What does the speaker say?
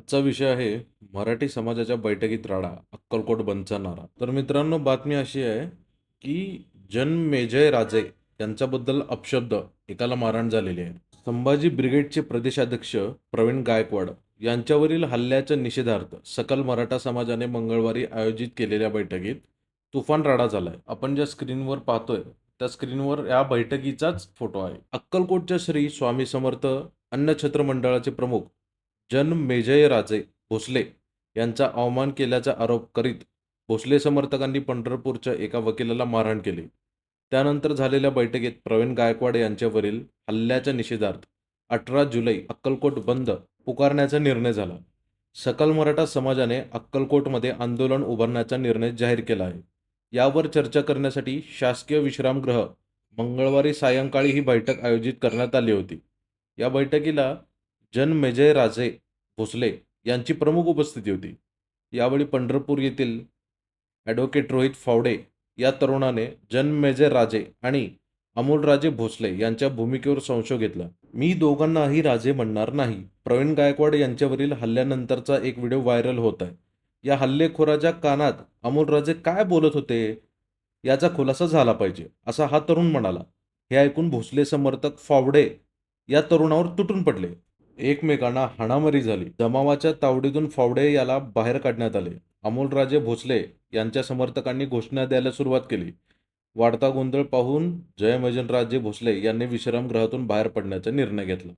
आजचा विषय आहे मराठी समाजाच्या बैठकीत राडा, अक्कलकोट बंदचा नारा. तर मित्रांनो, बातमी अशी आहे की जनमेजय राजे यांच्याबद्दल अपशब्द एकाला मारहाण झालेली आहे. संभाजी ब्रिगेडचे प्रदेशाध्यक्ष प्रवीण गायकवाड यांच्यावरील हल्ल्याच्या निषेधार्थ सकल मराठा समाजाने मंगळवारी आयोजित केलेल्या बैठकीत तुफान राडा झालाय. आपण ज्या स्क्रीनवर पाहतोय त्या स्क्रीनवर या बैठकीचाच फोटो आहे. अक्कलकोटच्या श्री स्वामी समर्थ अन्नछत्र मंडळाचे प्रमुख जनमेजयराजे भोसले यांचा अवमान केल्याचा आरोप करीत भोसले समर्थकांनी पंढरपूरच्या एका वकिलाला मारहाण केली. त्यानंतर झालेल्या बैठकीत प्रवीण गायकवाड यांच्यावरील हल्ल्याच्या निषेधार्थ 18 जुलै अक्कलकोट बंद पुकारण्याचा निर्णय झाला. सकल मराठा समाजाने अक्कलकोटमध्ये आंदोलन उभारण्याचा निर्णय जाहीर केला आहे. यावर चर्चा करण्यासाठी शासकीय विश्रामगृह मंगळवारी सायंकाळी ही बैठक आयोजित करण्यात आली होती. या बैठकीला जनमेजयराजे भोसले यांची प्रमुख उपस्थिती होती. यावेळी पंढरपूर येथील ॲडव्होकेट रोहित फावडे या तरुणाने जनमेजयराजे आणि अमोलराजे भोसले यांच्या भूमिकेवर संशय घेतला. मी दोघांनाही राजे म्हणणार नाही. प्रवीण गायकवाड यांच्यावरील हल्ल्यानंतरचा एक व्हिडिओ व्हायरल होत आहे. या हल्लेखोराच्या कानात अमोलराजे काय बोलत होते याचा खुलासा झाला पाहिजे, असा हा तरुण म्हणाला. हे ऐकून भोसले समर्थक फावडे या तरुणावर तुटून पडले. एकमेकांना हाणामारी झाली. जमावाच्या तावडीतून फावडे याला बाहेर काढण्यात आले. अमोलराजे भोसले यांच्या समर्थकांनी घोषणा द्यायला सुरुवात केली. वाढता गोंधळ पाहून जयमजनराजे भोसले यांनी विश्रामगृहातून बाहेर पडण्याचा निर्णय घेतला.